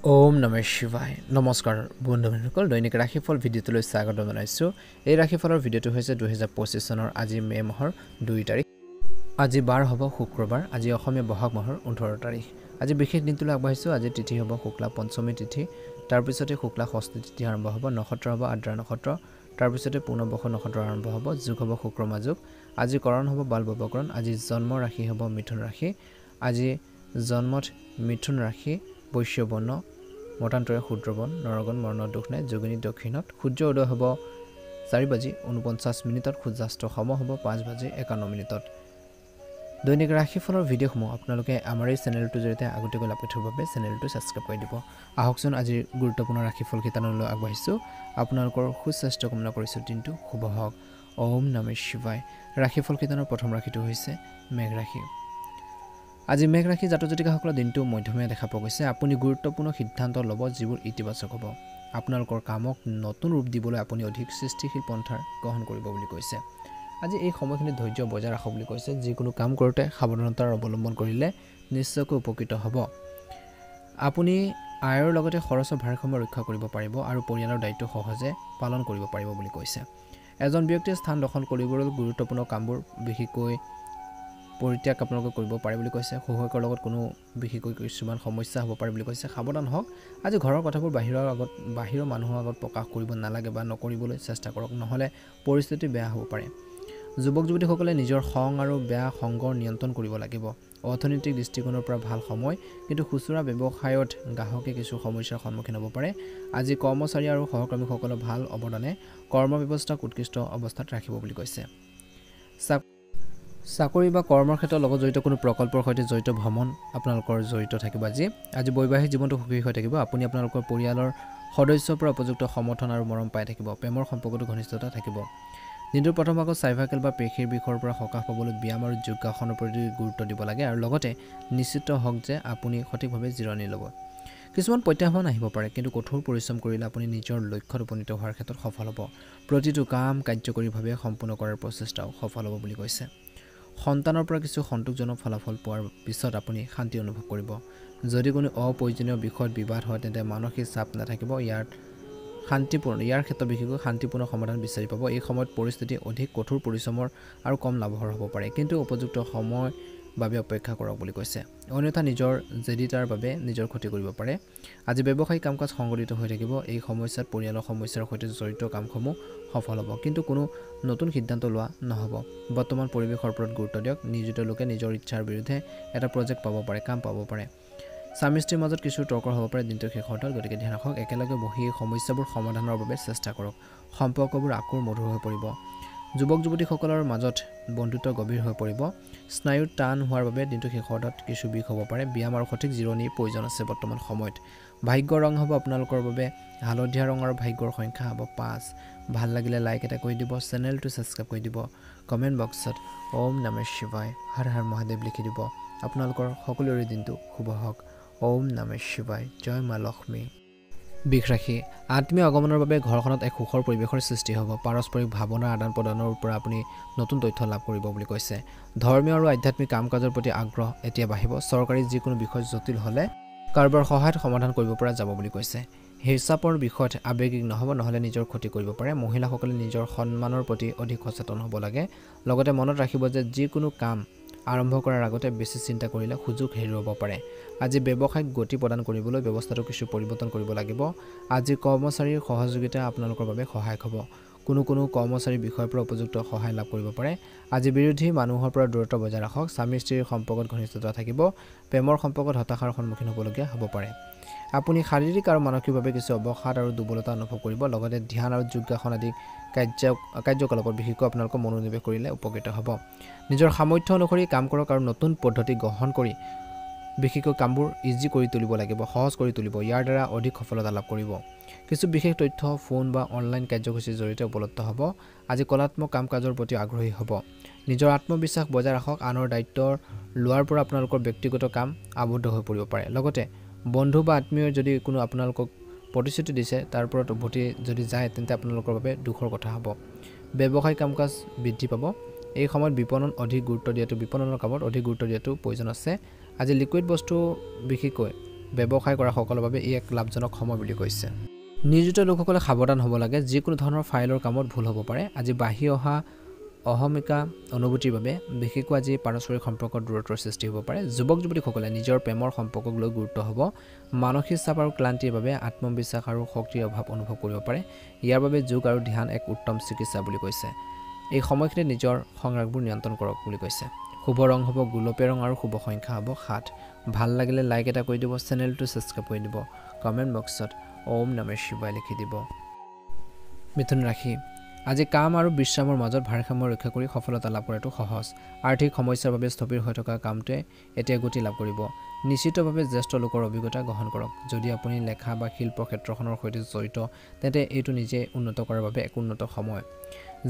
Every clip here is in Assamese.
ওম নমঃ শিৱায় নমস্কাৰ বন্ধুসকল দৈনিক ৰাশিফল ভিডিঅ'টোলৈ স্বাগত জনাইছো এই ৰাশিফলৰ ভিডিঅ'টো হৈছে 2025 চনৰ আজি মে মাহৰ 2 তাৰিখ আজি বাৰ হ'ব শুক্ৰবাৰ আজি অসমীয়া বহাগ মাহৰ 18 তাৰিখ আজি বিশেষ দিনটোলৈ আগবাঢ়িছো আজি তিথি হ'ব শুক্লা পঞ্চমী তিথি তাৰ পিছতে শুক্লা ষষ্ঠী তিথি আৰম্ভ হ'ব নক্ষত্ৰ হ'ব আদ্ৰা নক্ষত্ৰ তাৰ পিছতে পূৰ্ণবৰ্ষ নক্ষত্ৰ আৰম্ভ হ'ব যোগ হ'ব শুক্ৰ মাজুক আজি কৰণ হ'ব বালববকৰণ আজি জন্ম ৰাশি হ'ব মিথুন ৰাশি আজি জন্মত মিথুন ৰাশি বৈশ্যবৰ্ণ মতান্তৰে শূদ্ৰবন নৰগণ মৰ্ণ দুখ নাই যোগিনী দক্ষিণত সূৰ্য উদয় হ'ব 4:49 সূৰ্যাস্ত সম হ'ব 5:51 দৈনিক ৰাশিফলৰ ভিডিঅ'সমূহ আপোনালোকে আমাৰ এই চেনেলটোৰ জৰিয়তে আগতীয়াকৈ লাভ কৰিবৰ বাবে চেনেলটো ছাবস্ক্ৰাইব কৰি দিব আহকচোন আজিৰ গুৰুত্বপূৰ্ণ ৰাশিফল কেইটালৈ আগবাঢ়িছোঁ আপোনালোকৰ সুস্বাস্থ্য কামনা কৰিছোঁ দিনটো শুভ হওক ওম নমঃ শিৱায় ৰাশিফল কেইটাৰ প্ৰথম ৰাশিটো হৈছে মেঘ ৰাশি আজি মেঘ ৰাশি জাতক জাতিকাসকলৰ দিনটো মধ্যমীয়া দেখা পোৱা গৈছে আপুনি গুৰুত্বপূৰ্ণ সিদ্ধান্ত ল'ব যিবোৰ ইতিবাচক হ'ব আপোনালোকৰ কামক নতুন ৰূপ দিবলৈ আপুনি অধিক সৃষ্টিশীল পন্থাৰ গ্ৰহণ কৰিব বুলি কৈছে আজি এই সময়খিনি ধৈৰ্য বজাই ৰাখক বুলি কৈছে যিকোনো কাম কৰোঁতে সাৱধানতাৰ অৱলম্বন কৰিলে নিশ্চয়কৈ উপকৃত হ'ব আপুনি আয়ৰ লগতে খৰচৰ ভাৰসাম্য ৰক্ষা কৰিব পাৰিব আৰু পৰিয়ালৰ দায়িত্ব সহজে পালন কৰিব পাৰিব বুলি কৈছে এজন ব্যক্তিয়ে স্থান দখল কৰিবলৈ গুৰুত্বপূৰ্ণ কামবোৰ বিশেষকৈ পৰিত্যাগ আপোনালোকে কৰিব পাৰে বুলি কৈছে সহযোগৰ লগত কোনো বিশেষকৈ কিছুমান সমস্যা হ'ব পাৰে বুলি কৈছে সাৱধান হওক আজি ঘৰৰ কথাবোৰ বাহিৰৰ মানুহৰ আগত প্ৰকাশ কৰিব নালাগে বা নকৰিবলৈ চেষ্টা কৰক নহলে পৰিস্থিতি বেয়া হ'ব পাৰে যুৱক যুৱতীসকলে নিজৰ খং আৰু বেয়া সংগৰ নিয়ন্ত্ৰণ কৰিব লাগিব অৰ্থনৈতিক দৃষ্টিকোণৰ পৰা ভাল সময় কিন্তু খুচুৰা ব্যৱসায়ত গ্ৰাহকে কিছু সমস্যাৰ সন্মুখীন হ'ব পাৰে আজি কৰ্মচাৰী আৰু সহকৰ্মীসকলৰ ভাল অৱদানে কৰ্ম ব্যৱস্থাক উৎকৃষ্ট অৱস্থাত ৰাখিব বুলি কৈছে চাকৰি বা কৰ্মৰ ক্ষেত্ৰৰ লগত জড়িত কোনো প্ৰকল্পৰ সৈতে জড়িত ভ্ৰমণ আপোনালোকৰ জড়িত থাকিব আজি বৈবাহিক জীৱনটো সুখী হৈ থাকিব আপুনি আপোনালোকৰ পৰিয়ালৰ সদস্যৰ পৰা উপযুক্ত সমৰ্থন আৰু মৰম পাই থাকিব প্ৰেমৰ সম্পৰ্কটো ঘনিষ্ঠতা থাকিব দিনটোৰ প্ৰথম ভাগত চাইভাকেল বা পেশীৰ বিষয়ৰ পৰা সকাহ পাবলৈ ব্যায়াম আৰু যোগাসনৰ প্ৰতি গুৰুত্ব দিব লাগে আৰু লগতে নিশ্চিত হওক যে আপুনি সঠিকভাৱে জিৰণি ল'ব কিছুমান প্ৰত্যাহ্বান আহিব পাৰে কিন্তু কঠোৰ পৰিশ্ৰম কৰিলে আপুনি নিজৰ লক্ষ্যত উপনীত হোৱাৰ ক্ষেত্ৰত সফল হ'ব প্ৰতিটো কাম কাৰ্যকৰীভাৱে সম্পূৰ্ণ কৰাৰ প্ৰচেষ্টাও সফল হ'ব বুলি কৈছে সন্তানৰ পৰা কিছু সন্তোষজনক ফলাফল পোৱাৰ পিছত আপুনি শান্তি অনুভৱ কৰিব যদি কোনো অপ্ৰয়োজনীয় বিষয়ত বিবাদ হয় তেন্তে মানসিক চাপ নাথাকিব ইয়াৰ ক্ষেত্ৰত বিশেষকৈ শান্তিপূৰ্ণ সমাধান বিচাৰি পাব এই সময়ত পৰিস্থিতি অধিক কঠোৰ পৰিশ্ৰমৰ আৰু কম লাভৰ হ'ব পাৰে কিন্তু উপযুক্ত সময় বাবে অপেক্ষা কৰক বুলি কৈছে অন্যথা নিজৰ জেদিতাৰ বাবে নিজৰ ক্ষতি কৰিব পাৰে আজি ব্যৱসায়িক কাম-কাজ সংগঠিত হৈ থাকিব এই সমস্যাত পৰিয়ালৰ সমস্যাৰ সৈতে জড়িত কামসমূহ সফল হ'ব কিন্তু কোনো নতুন সিদ্ধান্ত লোৱা নহ'ব বৰ্তমান পৰিৱেশৰ ওপৰত গুৰুত্ব দিয়ক নিয়োজিত লোকে নিজৰ ইচ্ছাৰ বিৰুদ্ধে এটা প্ৰজেক্ট পাব পাৰে কাম পাব পাৰে স্বামী স্ত্ৰীৰ মাজত কিছু তৰ্ক হ'ব পাৰে দিনটোৰ শেষত গতিকে ধ্যান ৰাখক একেলগে বহি এই সমস্যাবোৰ সমাধানৰ বাবে চেষ্টা কৰক সম্পৰ্কবোৰ আকৌ মধুৰ হৈ পৰিব যুৱক যুৱতীসকলৰ মাজত বন্ধুত্ব গভীৰ হৈ পৰিব স্নায়ু টান হোৱাৰ বাবে দিনটোৰ শেষত কিছু বিষ হ'ব পাৰে ব্যায়াম আৰু সঠিক জিৰণিৰ প্ৰয়োজন আছে বৰ্তমান সময়ত ভাগ্যৰ ৰং হ'ব আপোনালোকৰ বাবে হালধীয়া ৰং আৰু ভাগ্যৰ সংখ্যা হ'ব 5 ভাল লাগিলে লাইক এটা কৰি দিব চেনেলটো ছাবস্ক্ৰাইব কৰি দিব কমেণ্ট বক্সত ওম নমঃ শিৱায় হৰ হৰ মহাদেৱ লিখি দিব আপোনালোকৰ সকলোৰে দিনটো শুভ হওক ওম নমঃ শিৱায় জয় মা লক্ষ্মী বৃষ ৰাশি আত্মীয় আগমনৰ বাবে ঘৰখনত এক সুখৰ পৰিৱেশৰ সৃষ্টি হ'ব পাৰস্পৰিক ভাৱনাৰ আদান প্ৰদানৰ পৰা আপুনি নতুন তথ্য লাভ কৰিব বুলি কৈছে ধৰ্মীয় আৰু আধ্যাত্মিক কাম-কাজৰ প্ৰতি আগ্ৰহ এতিয়া বাঢ়িব চৰকাৰী যিকোনো বিষয় জটিল হ'লে কাৰোবাৰ সহায়ত সমাধান কৰিব পৰা যাব বুলি কৈছে হিচাপৰ বিষয়ত আৱেগিক নহ'ব নহ'লে নিজৰ ক্ষতি কৰিব পাৰে মহিলাসকলে নিজৰ সন্মানৰ প্ৰতি অধিক সচেতন হ'ব লাগে লগতে মনত ৰাখিব যে যিকোনো কাম আৰম্ভ কৰাৰ আগতে বেছি চিন্তা কৰিলে সুযোগ হেৰুৱাব পাৰে আজি ব্যৱসায়িক গতি প্ৰদান কৰিবলৈ ব্যৱস্থাটো কিছু পৰিৱৰ্তন কৰিব লাগিব আজি কৰ্মচাৰীৰ সহযোগিতা আপোনালোকৰ বাবে সহায়ক হ'ব কোনো কৰ্মচাৰীৰ বিষয়ৰ পৰা উপযুক্ত সহায় লাভ কৰিব পাৰে আজি বিৰোধী মানুহৰ পৰা দূৰত্ব বজাই ৰাখক স্বামী স্ত্ৰীৰ সম্পৰ্কত ঘনিষ্ঠতা থাকিব প্ৰেমৰ সম্পৰ্কত হতাশাৰ সন্মুখীন হ'বলগীয়া হ'ব পাৰে আপুনি শাৰীৰিক আৰু মানসিকভাৱে কিছু অৱসাদ আৰু দুৰ্বলতা অনুভৱ কৰিব লগতে ধ্যান আৰু যোগাসন আদি কাৰ্যকলাপত বিশেষকৈ আপোনালোকৰ মনোনিৱেশ কৰিলে উপকৃত হ'ব নিজৰ সামৰ্থ্য অনুসৰি কাম কৰক আৰু নতুন পদ্ধতি গ্ৰহণ কৰি বিশেষকৈ কামবোৰ ইজি কৰি তুলিব লাগিব সহজ কৰি তুলিব ইয়াৰ দ্বাৰা অধিক সফলতা লাভ কৰিব কিছু বিশেষ তথ্য ফোন বা অনলাইন কাৰ্যসূচীৰ জৰিয়তে উপলব্ধ হ'ব আজি কলাত্মক কাম-কাজৰ প্ৰতি আগ্ৰহী হ'ব নিজৰ আত্মবিশ্বাস বজাই ৰাখক আনৰ দায়িত্ব লোৱাৰ পৰা আপোনালোকৰ ব্যক্তিগত কাম আবদ্ধ হৈ পৰিব পাৰে লগতে বন্ধু বা আত্মীয় যদি কোনো আপোনালোকক প্ৰতিশ্ৰুতি দিছে তাৰ ওপৰত উভতি যদি যায় তেন্তে আপোনালোকৰ বাবে দুখৰ কথা হ'ব ব্যৱসায়িক কাম-কাজ বৃদ্ধি পাব এই সময়ত বিপণনৰ কামত অধিক গুৰুত্ব দিয়াটো প্ৰয়োজন আছে আজি লিকুইড বস্তু বিশেষকৈ ব্যৱসায় কৰা সকলৰ বাবে ই এক লাভজনক সময় বুলি কৈছে নিয়োজিত লোকসকলে সাৱধান হ'ব লাগে যিকোনো ধৰণৰ ফাইলৰ কামত ভুল হ'ব পাৰে আজি বাঢ়ি অহা অহমিকা অনুভূতিৰ বাবে বিশেষকৈ আজি পাৰস্পৰিক সম্পৰ্কত দূৰত্বৰ সৃষ্টি হ'ব পাৰে যুৱক যুৱতীসকলে নিজৰ প্ৰেমৰ সম্পৰ্কক লৈ গুৰুত্ব হ'ব মানসিক চাপ আৰু ক্লান্তিৰ বাবে আত্মবিশ্বাস আৰু শক্তিৰ অভাৱ অনুভৱ কৰিব পাৰে ইয়াৰ বাবে যোগ আৰু ধ্যান এক উত্তম চিকিৎসা বুলি কৈছে এই সময়খিনিত নিজৰ সংৰাগবোৰ নিয়ন্ত্ৰণ কৰক বুলি কৈছে শুভ ৰং হ'ব গোলপীয়া ৰং আৰু শুভ সংখ্যা হ'ব 7 ভাল লাগিলে লাইক এটা কৰি দিব চেনেলটো সাবস্ক্ৰাইব কৰি দিব কমেন্ট বক্সত ওম নমঃ শিৱায় লিখি দিব মিথুন ৰাশি আজি কাম আৰু বিশ্ৰামৰ মাজত ভাৰসাম্য ৰক্ষা কৰি সফলতা লাভ কৰাটো সহজ আৰ্থিক সমস্যাৰ বাবে স্থবিৰ হৈ থকা কামটোৱে এতিয়া গতি লাভ কৰিব নিশ্চিতভাৱে জ্যেষ্ঠ লোকৰ অভিজ্ঞতা গ্ৰহণ কৰক যদি আপুনি লেখা বা শিল্প ক্ষেত্ৰখনৰ সৈতে জড়িত তেন্তে এইটো নিজে উন্নত কৰাৰ বাবে এক উন্নত সময়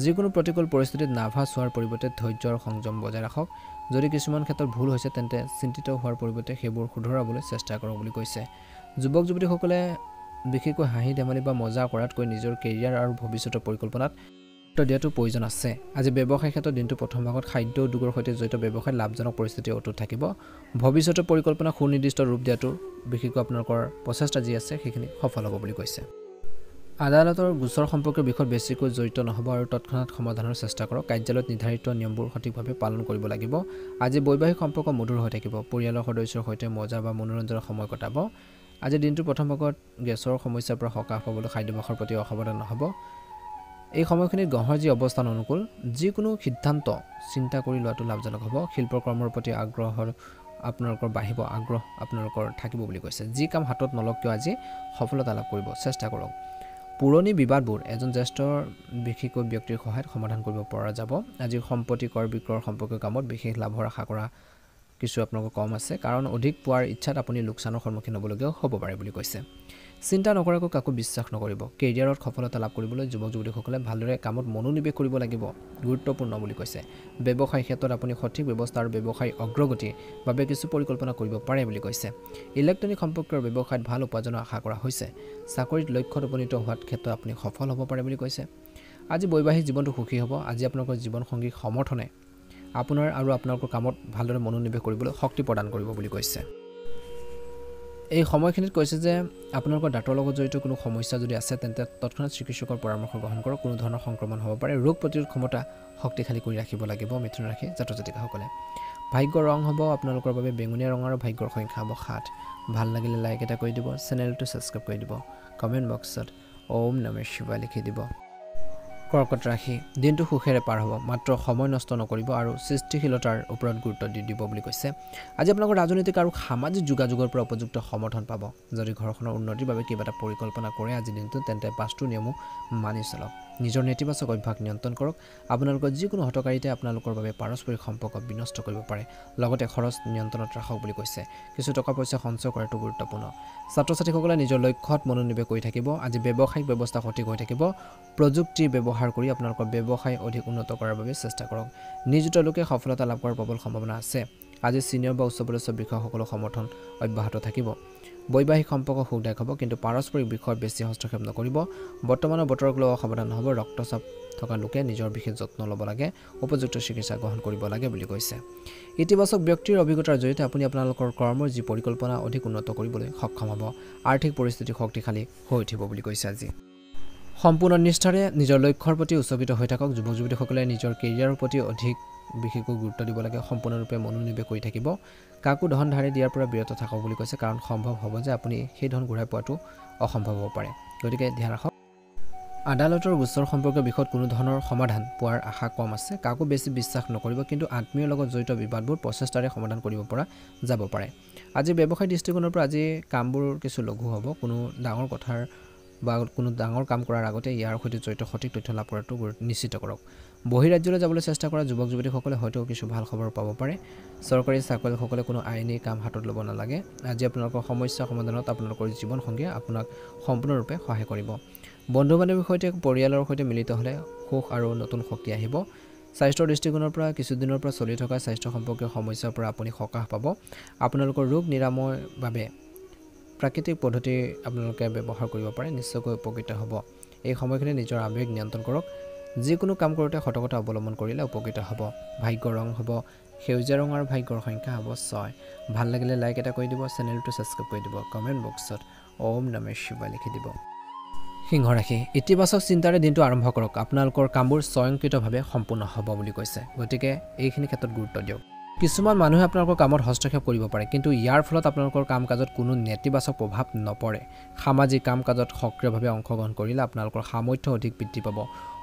যিকোনো প্ৰতিকূল পৰিস্থিতিত নাভাস হোৱাৰ পৰিৱৰ্তে ধৈৰ্য আৰু সংযম বজাই ৰাখক যদি কিছুমান ক্ষেত্ৰত ভুল হৈছে তেন্তে চিন্তিত হোৱাৰ পৰিৱৰ্তে সেইবোৰ শুধৰাবলৈ চেষ্টা কৰক বুলি কৈছে যুৱক যুৱতীসকলে বিশেষকৈ হাঁহি ধেমালি বা মজা কৰাতকৈ নিজৰ কেৰিয়াৰ আৰু ভৱিষ্যতৰ পৰিকল্পনাত গুৰুত্ব দিয়াটো প্ৰয়োজন আছে আজি ব্যৱসায় ক্ষেত্ৰত দিনটো প্ৰথম ভাগত খাদ্য উদ্যোগৰ সৈতে জড়িত ব্যৱসায় লাভজনক পৰিস্থিতি অটুট থাকিব ভৱিষ্যতৰ পৰিকল্পনা সুনিৰ্দিষ্ট ৰূপ দিয়াটো বিশেষকৈ আপোনালোকৰ প্ৰচেষ্টা যি আছে সেইখিনি সফল হ'ব বুলি কৈছে আদালতৰ গোচৰ সম্পৰ্কীয় বিষয়ত বেছিকৈ জড়িত নহ'ব আৰু তৎক্ষণাত সমাধানৰ চেষ্টা কৰক কাৰ্যালয়ত নিৰ্ধাৰিত নিয়মবোৰ সঠিকভাৱে পালন কৰিব লাগিব আজি বৈবাহিক সম্পৰ্ক মধুৰ হৈ থাকিব পৰিয়ালৰ সদস্যৰ সৈতে মজা বা মনোৰঞ্জনৰ সময় কটাব আজি দিনটো প্ৰথম ভাগত গেছৰ সমস্যাৰ পৰা সকাহ পাবলৈ খাদ্যাভ্যাসৰ প্ৰতি অসাৱধান নহ'ব এই সময়খিনিত গ্ৰহৰ যি অৱস্থান অনুকূল যিকোনো সিদ্ধান্ত চিন্তা কৰি লোৱাটো লাভজনক হ'ব শিল্পৰ কৰ্মৰ প্ৰতি আগ্ৰহৰ আপোনালোকৰ বাঢ়িব আগ্ৰহ আপোনালোকৰ থাকিব বুলি কৈছে যি কাম হাতত নলওক কিয় আজি সফলতা লাভ কৰিব চেষ্টা কৰক পুৰণি বিবাদবোৰ এজন জ্যেষ্ঠ বিশেষকৈ ব্যক্তিৰ সহায়ত সমাধান কৰিব পৰা যাব আজি সম্পত্তি কৰ বিক্ৰয়ৰ সম্পৰ্কীয় কামত বিশেষ লাভৰ আশা কৰা কিছু আপোনালোকৰ কম আছে কাৰণ অধিক পোৱাৰ ইচ্ছাত আপুনি লোকচানৰ সন্মুখীন হ'বলগীয়া হ'ব পাৰে বুলি কৈছে চিন্তা নকৰাকৈ কাকো বিশ্বাস নকৰিব কেৰিয়াৰত সফলতা লাভ কৰিবলৈ যুৱক যুৱতীসকলে ভালদৰে কামত মনোনিৱেশ কৰিব লাগিব গুৰুত্বপূৰ্ণ বুলি কৈছে ব্যৱসায় ক্ষেত্ৰত আপুনি সঠিক ব্যৱস্থা আৰু ব্যৱসায় অগ্ৰগতিৰ বাবে কিছু পৰিকল্পনা কৰিব পাৰে বুলি কৈছে ইলেক্ট্ৰনিক সম্পৰ্কৰ ব্যৱসায়ত ভাল উপাৰ্জনৰ আশা কৰা হৈছে চাকৰিত লক্ষ্যত উপনীত হোৱাৰ ক্ষেত্ৰত আপুনি সফল হ'ব পাৰে বুলি কৈছে আজি বৈবাহিক জীৱনটো সুখী হ'ব আজি আপোনালোকৰ জীৱন সংগীৰ সমৰ্থনে আপোনাৰ আৰু আপোনালোকৰ কামত ভালদৰে মনোনিৱেশ কৰিবলৈ শক্তি প্ৰদান কৰিব বুলি কৈছে এই সময়খিনিত কৈছে যে আপোনালোকৰ দাঁতৰ লগত জড়িত কোনো সমস্যা যদি আছে তেন্তে তৎক্ষণাত চিকিৎসকৰ পৰামৰ্শ গ্ৰহণ কৰক কোনো ধৰণৰ সংক্ৰমণ হ'ব পাৰে ৰোগ প্ৰতিৰোধ ক্ষমতা শক্তিশালী কৰি ৰাখিব লাগিব মিথুন ৰাশি জাতক জাতিকাসকলে ভাগ্যৰ ৰং হ'ব আপোনালোকৰ বাবে বেঙুনীয়া ৰং আৰু ভাগ্যৰ সংখ্যা হ'ব 7 ভাল লাগিলে লাইক এটা কৰি দিব চেনেলটো সাবস্ক্ৰাইব কৰি দিব কমেন্ট বক্সত ওম নমঃ শিৱায় লিখি দিব কৰ্কট ৰাশি দিনটো সুখেৰে পাৰ হ'ব মাত্ৰ সময় নষ্ট নকৰিব আৰু সৃষ্টিশীলতাৰ ওপৰত গুৰুত্ব দিব বুলি কৈছে আজি আপোনালোকৰ ৰাজনৈতিক আৰু সামাজিক যোগাযোগৰ পৰা উপযুক্ত সমৰ্থন পাব যদি ঘৰখনৰ উন্নতিৰ বাবে কিবা এটা পৰিকল্পনা কৰে আজি দিনটো তেন্তে 5টো নিয়মো মানি চলক নিজৰ নেতিবাচক অভ্যাস নিয়ন্ত্ৰণ কৰক আপোনালোকৰ যিকোনো হঠকাৰিতে আপোনালোকৰ বাবে পাৰস্পৰিক সম্পৰ্ক বিনষ্ট কৰিব পাৰে লগতে খৰচ নিয়ন্ত্ৰণত ৰাখক বুলি কৈছে কিছু টকা পইচা সঞ্চয় কৰাটো গুৰুত্বপূৰ্ণ ছাত্ৰ ছাত্ৰীসকলে নিজৰ লক্ষ্যত মনোনিৱেশ কৰি থাকিব আজি ব্যৱসায়িক ব্যৱস্থা সঠিক হৈ থাকিব প্ৰযুক্তি ব্যৱহাৰ কৰি আপোনালোকৰ ব্যৱসায় অধিক উন্নত কৰাৰ বাবে চেষ্টা কৰক নিয়োজিত লোকে সফলতা লাভ কৰাৰ প্ৰবল সম্ভাৱনা আছে আজি সিনিয়ৰ বা উচ্চপদস্থ বিষয়াসকলৰ সমৰ্থন অব্যাহত থাকিব বৈবাহিক সম্পৰ্ক সুখদায়ক হ'ব কিন্তু পাৰস্পৰিক বিষয়ত বেছি হস্তক্ষেপ নকৰিব বৰ্তমানৰ বতৰক লৈ অসাৱধান নহ'ব ৰক্তচাপ থকা লোকে নিজৰ বিশেষ যত্ন ল'ব লাগে উপযুক্ত চিকিৎসা গ্ৰহণ কৰিব লাগে বুলি কৈছে ইতিবাচক ব্যক্তিৰ অভিজ্ঞতাৰ জৰিয়তে আপুনি আপোনালোকৰ কৰ্মৰ যি পৰিকল্পনা অধিক উন্নত কৰিবলৈ সক্ষম হ'ব আৰ্থিক পৰিস্থিতি শক্তিশালী হৈ উঠিব বুলি কৈছে আজি সম্পূৰ্ণ নিষ্ঠাৰে নিজৰ লক্ষ্যৰ প্ৰতি উৎসৰ্গিত হৈ থাকক যুৱক যুৱতীসকলে নিজৰ কেৰিয়াৰৰ প্ৰতি অধিক বিশেষকৈ গুৰুত্ব দিব লাগে সম্পূৰ্ণৰূপে মনোনিৱেশ কৰি থাকিব কাকো ধন ধাৰে দিয়াৰ পৰা বিৰত থাকক বুলি কৈছে কাৰণ সম্ভৱ হ'ব যে আপুনি সেই ধন ঘূৰাই পোৱাটো অসম্ভৱ হ'ব পাৰে গতিকে ধ্যান ৰাখক আদালতৰ গোচৰ সম্পৰ্কীয় বিষয়ত কোনো ধৰণৰ সমাধান পোৱাৰ আশা কম আছে কাকো বেছি বিশ্বাস নকৰিব কিন্তু আত্মীয়ৰ লগত জড়িত বিবাদবোৰ প্ৰচেষ্টাৰে সমাধান কৰিব পৰা যাব পাৰে আজি ব্যৱসায় দৃষ্টিকোণৰ পৰা আজি কামবোৰ কিছু লঘু হ'ব কোনো ডাঙৰ কথাৰ বা কোনো ডাঙৰ কাম কৰাৰ আগতে ইয়াৰ সৈতে জড়িত সঠিক তথ্য লাভ কৰাটো নিশ্চিত কৰক বহিৰাজ্যলৈ যাবলৈ চেষ্টা কৰা যুৱক যুৱতীসকলে হয়তো কিছু ভাল খবৰ পাব পাৰে চৰকাৰী চাকৰিয়ালসকলে কোনো আইনী কাম হাতত ল'ব নালাগে আজি আপোনালোকৰ সমস্যা সমাধানত আপোনালোকৰ জীৱনসংগীয়ে আপোনাক সম্পূৰ্ণৰূপে সহায় কৰিব বন্ধু বান্ধৱীৰ সৈতে পৰিয়ালৰ সৈতে মিলিত হ'লে সুখ আৰু নতুন শক্তি আহিব স্বাস্থ্যৰ দৃষ্টিকোণৰ পৰা কিছুদিনৰ পৰা চলি থকা স্বাস্থ্য সম্পৰ্কীয় সমস্যাৰ পৰা আপুনি সকাহ পাব আপোনালোকৰ ৰোগ নিৰাময়ৰ বাবে প্ৰাকৃতিক পদ্ধতি আপোনালোকে ব্যৱহাৰ কৰিব পাৰে নিশ্চয়কৈ উপকৃত হ'ব এই সময়খিনি নিজৰ আবেগ নিয়ন্ত্ৰণ কৰক যিকোনো কাম কৰোঁতে সতৰ্কতা অৱলম্বন কৰিলে উপকৃত হ'ব। ভাগ্যৰ ৰং হ'ব সেউজীয়া ৰং আৰু ভাগ্যৰ সংখ্যা হ'ব 6। ভাল লাগিলে লাইক এটা কৰি দিব, চেনেলটো ছাবস্ক্ৰাইব কৰি দিব, কমেণ্ট বক্সত ওম নমঃ শিৱায় লিখি দিব। সিংহ ৰাশি, ইতিবাচক চিন্তাৰে দিনটো আৰম্ভ কৰক। আপোনালোকৰ কামবোৰ স্বয়ংক্ৰিয়ভাৱে সম্পূৰ্ণ হ'ব বুলি কৈছে, গতিকে এইখিনি ক্ষেত্ৰত গুৰুত্ব দিয়ক। কিছুমান মানুহে আপোনালোকৰ কামত হস্তক্ষেপ কৰিব পাৰে, কিন্তু ইয়াৰ ফলত আপোনালোকৰ কাম কাজত কোনো নেতিবাচক প্ৰভাৱ নপৰে। সামাজিক কাম কাজত সক্ৰিয়ভাৱে অংশগ্ৰহণ কৰিলে আপোনালোকৰ সামৰ্থ্য অধিক বৃদ্ধি পাব।